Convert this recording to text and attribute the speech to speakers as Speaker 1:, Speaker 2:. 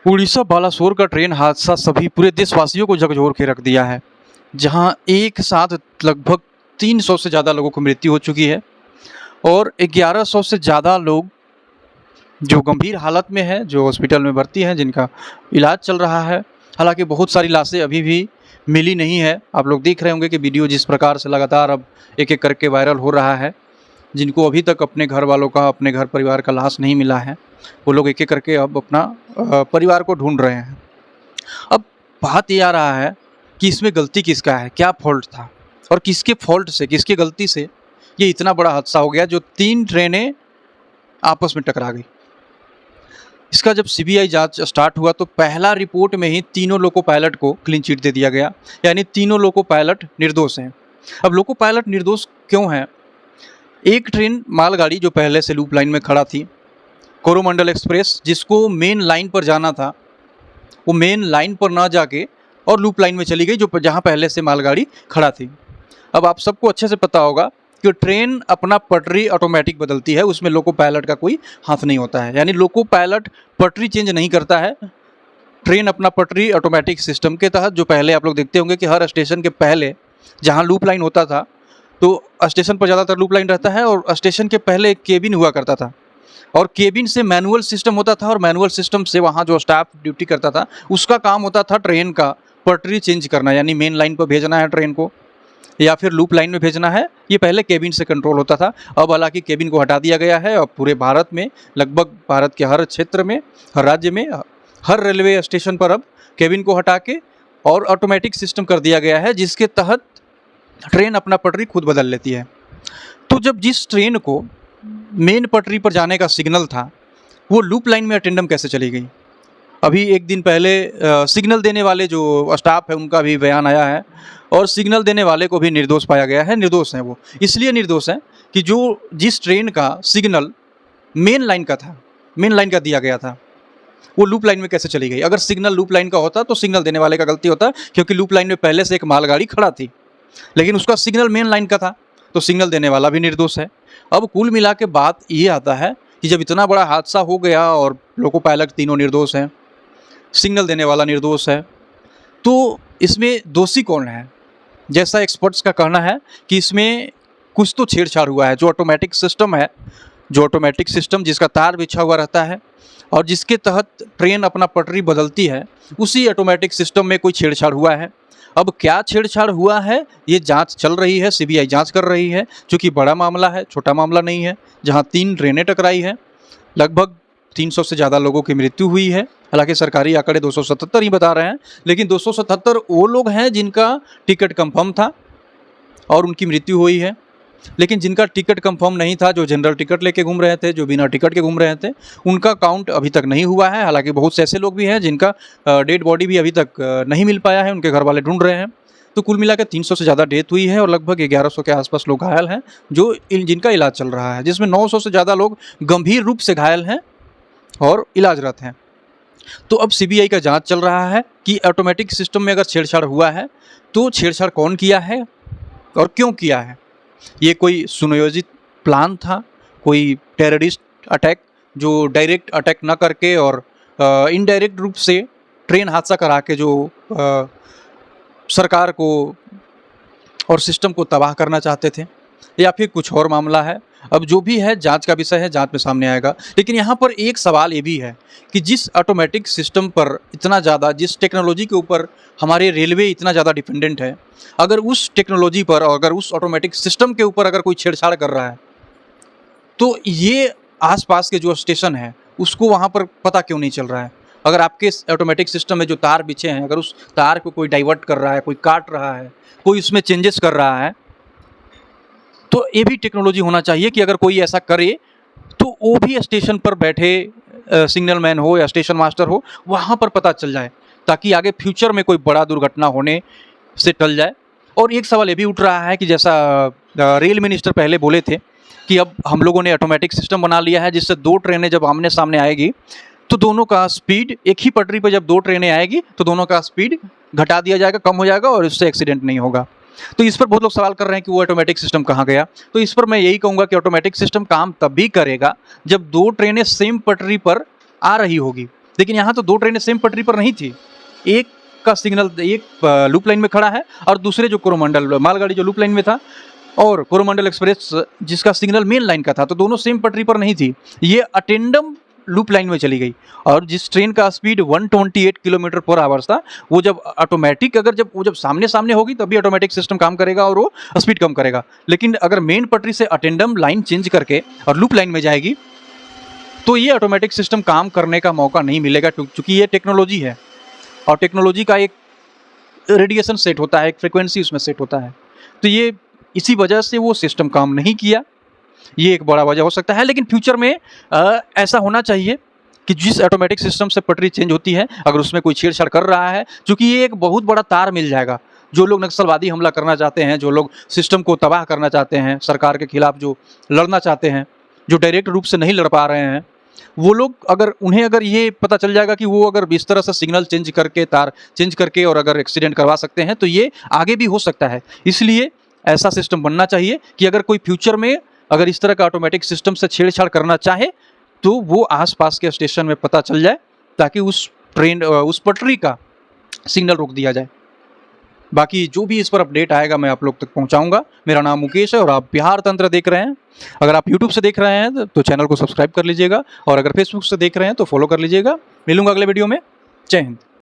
Speaker 1: उड़ीसा बालासोर का ट्रेन हादसा सभी पूरे देशवासियों को झकझोर के रख दिया है, जहां एक साथ लगभग 300 से ज़्यादा लोगों की मृत्यु हो चुकी है और 1100 से ज़्यादा लोग जो गंभीर हालत में है, जो हॉस्पिटल में भर्ती हैं, जिनका इलाज चल रहा है। हालांकि बहुत सारी लाशें अभी भी मिली नहीं है। आप लोग देख रहे होंगे कि वीडियो जिस प्रकार से लगातार अब एक एक करके वायरल हो रहा है। जिनको अभी तक अपने घर वालों का, अपने घर परिवार का लाश नहीं मिला है, वो लोग एक एक करके अब अपना परिवार को ढूंढ रहे हैं। अब बात ये आ रहा है कि इसमें गलती किसका है, क्या फॉल्ट था और किसके फॉल्ट से, किसकी गलती से ये इतना बड़ा हादसा हो गया जो 3 ट्रेनें आपस में टकरा गई। इसका जब सीबीआई जांच स्टार्ट हुआ तो पहला रिपोर्ट में ही तीनों लोको पायलट को क्लीन चिट दे दिया गया, यानी तीनों लोको पायलट निर्दोष हैं। अब लोको पायलट निर्दोष क्यों हैं? एक ट्रेन मालगाड़ी जो पहले से लूप लाइन में खड़ा थी, कोरोमंडल एक्सप्रेस, जिसको मेन लाइन पर जाना था, वो मेन लाइन पर ना जाके और लूप लाइन में चली गई, जो जहाँ पहले से मालगाड़ी खड़ा थी। अब आप सबको अच्छे से पता होगा कि ट्रेन अपना पटरी ऑटोमेटिक बदलती है, उसमें लोको पायलट का कोई हाथ नहीं होता है, यानी लोको पायलट पटरी चेंज नहीं करता है। ट्रेन अपना पटरी ऑटोमेटिक सिस्टम के तहत, जो पहले आप लोग देखते होंगे कि हर स्टेशन के पहले जहाँ लूप लाइन होता था, तो स्टेशन पर ज़्यादातर लूप लाइन रहता है और स्टेशन के पहले एक केबिन हुआ करता था और केबिन से मैनुअल सिस्टम होता था और मैनुअल सिस्टम से वहाँ जो स्टाफ ड्यूटी करता था उसका काम होता था ट्रेन का पटरी चेंज करना, यानी मेन लाइन पर भेजना है ट्रेन को या फिर लूप लाइन में भेजना है। ये पहले केबिन से कंट्रोल होता था। अब हालांकि केबिन को हटा दिया गया है। अब पूरे भारत में, लगभग भारत के हर क्षेत्र में, हर राज्य में, हर रेलवे स्टेशन पर अब केबिन को हटा के और ऑटोमेटिक सिस्टम कर दिया गया है, जिसके तहत ट्रेन अपना पटरी खुद बदल लेती है। तो जब जिस ट्रेन को मेन पटरी पर जाने का सिग्नल था, वो लूप लाइन में अटेंडम कैसे चली गई? अभी एक दिन पहले सिग्नल देने वाले जो स्टाफ है उनका भी बयान आया है और सिग्नल देने वाले को भी निर्दोष पाया गया है। निर्दोष हैं वो, इसलिए निर्दोष हैं कि जो जिस ट्रेन का सिग्नल मेन लाइन का था, मेन लाइन का दिया गया था, वो लूप लाइन में कैसे चली गई? अगर सिग्नल लूप लाइन का होता तो सिग्नल देने वाले का गलती होता, क्योंकि लूप लाइन में पहले से एक मालगाड़ी खड़ा थी, लेकिन उसका सिग्नल मेन लाइन का था, तो सिग्नल देने वाला भी निर्दोष है। अब कुल मिला के बात ये आता है कि जब इतना बड़ा हादसा हो गया और लोको पायलट तीनों निर्दोष हैं, सिग्नल देने वाला निर्दोष है, तो इसमें दोषी कौन है? जैसा एक्सपर्ट्स का कहना है कि इसमें कुछ तो छेड़छाड़ हुआ है। जो ऑटोमेटिक सिस्टम है, जो ऑटोमेटिक सिस्टम जिसका तार बिछा हुआ रहता है और जिसके तहत ट्रेन अपना पटरी बदलती है, उसी ऑटोमेटिक सिस्टम में कोई छेड़छाड़ हुआ है। अब क्या छेड़छाड़ हुआ है, ये जांच चल रही है, सीबीआई जांच कर रही है, क्योंकि बड़ा मामला है, छोटा मामला नहीं है। जहां 3 ट्रेनें टकराई हैं, लगभग 300 से ज़्यादा लोगों की मृत्यु हुई है। हालांकि सरकारी आंकड़े 277 ही बता रहे हैं, लेकिन 277 वो लोग हैं जिनका टिकट कंफर्म था और उनकी मृत्यु हुई है। लेकिन जिनका टिकट कंफर्म नहीं था, जो जनरल टिकट लेके घूम रहे थे, जो बिना टिकट के घूम रहे थे, उनका काउंट अभी तक नहीं हुआ है। हालांकि बहुत से ऐसे लोग भी हैं जिनका डेड बॉडी भी अभी तक नहीं मिल पाया है, उनके घर वाले ढूंढ रहे हैं। तो कुल मिलाकर 300 से ज़्यादा डेथ हुई है और लगभग 1100 के आसपास लोग घायल हैं, जो जिनका इलाज चल रहा है, जिसमें 900 से ज़्यादा लोग गंभीर रूप से घायल हैं और इलाजरत हैं। तो अब सीबीआई का जांच चल रहा है कि ऑटोमेटिक सिस्टम में अगर छेड़छाड़ हुआ है तो छेड़छाड़ कौन किया है और क्यों किया है। ये कोई सुनियोजित प्लान था, कोई टेररिस्ट अटैक जो डायरेक्ट अटैक न करके और इनडायरेक्ट रूप से ट्रेन हादसा करा के जो सरकार को और सिस्टम को तबाह करना चाहते थे, या फिर कुछ और मामला है। अब जो भी है जांच का विषय है, जांच में सामने आएगा। लेकिन यहाँ पर एक सवाल ये भी है कि जिस ऑटोमेटिक सिस्टम पर इतना ज़्यादा, जिस टेक्नोलॉजी के ऊपर हमारे रेलवे इतना ज़्यादा डिपेंडेंट है, अगर उस टेक्नोलॉजी पर और अगर उस ऑटोमेटिक सिस्टम के ऊपर अगर कोई छेड़छाड़ कर रहा है, तो ये आसपास के जो स्टेशन है उसको वहाँ पर पता क्यों नहीं चल रहा है? अगर आपके ऑटोमेटिक सिस्टम में जो तार बिछे हैं, अगर उस तार को कोई डाइवर्ट कर रहा है, कोई काट रहा है, कोई उसमें चेंजेस कर रहा है, तो ये भी टेक्नोलॉजी होना चाहिए कि अगर कोई ऐसा करे तो वो भी स्टेशन पर बैठे सिग्नल मैन हो या स्टेशन मास्टर हो, वहाँ पर पता चल जाए, ताकि आगे फ्यूचर में कोई बड़ा दुर्घटना होने से टल जाए। और एक सवाल ये भी उठ रहा है कि जैसा रेल मिनिस्टर पहले बोले थे कि अब हम लोगों ने ऑटोमेटिक सिस्टम बना लिया है, जिससे 2 ट्रेनें जब आमने सामने आएगी तो दोनों का स्पीड, एक ही पटरी पर जब 2 ट्रेनें आएगी तो दोनों का स्पीड घटा दिया जाएगा, कम हो जाएगा और उससे एक्सीडेंट नहीं होगा। तो इस पर बहुत लोग सवाल कर रहे हैं कि वो ऑटोमेटिक सिस्टम कहाँ गया। तो इस पर मैं यही कहूँगा कि ऑटोमेटिक सिस्टम काम तभी करेगा जब 2 ट्रेनें सेम पटरी पर आ रही होगी। लेकिन यहाँ तो 2 ट्रेनें सेम पटरी पर नहीं थी। एक का सिग्नल एक लूप लाइन में खड़ा है और दूसरे जो कोरोमंडल मालगाड़ी जो लूप लाइन में था और कोरोमंडल एक्सप्रेस जिसका सिग्नल मेन लाइन का था, तो दोनों सेम पटरी पर नहीं थी। ये अटेंडम लूप लाइन में चली गई और जिस ट्रेन का स्पीड 128 किलोमीटर पर आवर्स था, वो जब ऑटोमेटिक जब सामने सामने होगी तभी ऑटोमेटिक सिस्टम काम करेगा और वो स्पीड कम करेगा। लेकिन अगर मेन पटरी से अटेंडम लाइन चेंज करके और लूप लाइन में जाएगी तो ये ऑटोमेटिक सिस्टम काम करने का मौका नहीं मिलेगा, क्योंकि ये टेक्नोलॉजी है और टेक्नोलॉजी का एक रेडिएशन सेट होता है, एक फ्रिक्वेंसी उसमें सेट होता है। तो ये इसी वजह से वो सिस्टम काम नहीं किया, ये एक बड़ा वजह हो सकता है। लेकिन फ्यूचर में ऐसा होना चाहिए कि जिस ऑटोमेटिक सिस्टम से पटरी चेंज होती है, अगर उसमें कोई छेड़छाड़ कर रहा है, क्योंकि ये एक बहुत बड़ा तार मिल जाएगा। जो लोग नक्सलवादी हमला करना चाहते हैं, जो लोग सिस्टम को तबाह करना चाहते हैं, सरकार के खिलाफ जो लड़ना चाहते हैं, जो डायरेक्ट रूप से नहीं लड़ पा रहे हैं, वो लोग उन्हें अगर ये पता चल जाएगा कि वो अगर इस तरह से सिग्नल चेंज करके, तार चेंज करके और अगर एक्सीडेंट करवा सकते हैं, तो ये आगे भी हो सकता है। इसलिए ऐसा सिस्टम बनना चाहिए कि अगर कोई फ्यूचर में अगर इस तरह का ऑटोमेटिक सिस्टम से छेड़छाड़ करना चाहे तो वो आसपास के स्टेशन में पता चल जाए, ताकि उस पटरी का सिग्नल रोक दिया जाए। बाकी जो भी इस पर अपडेट आएगा मैं आप लोग तक पहुंचाऊंगा। मेरा नाम मुकेश है और आप बिहार तंत्र देख रहे हैं। अगर आप यूट्यूब से देख रहे हैं तो चैनल को सब्सक्राइब कर लीजिएगा और अगर फेसबुक से देख रहे हैं तो फॉलो कर लीजिएगा। मिलूंगा अगले वीडियो में। जय हिंद।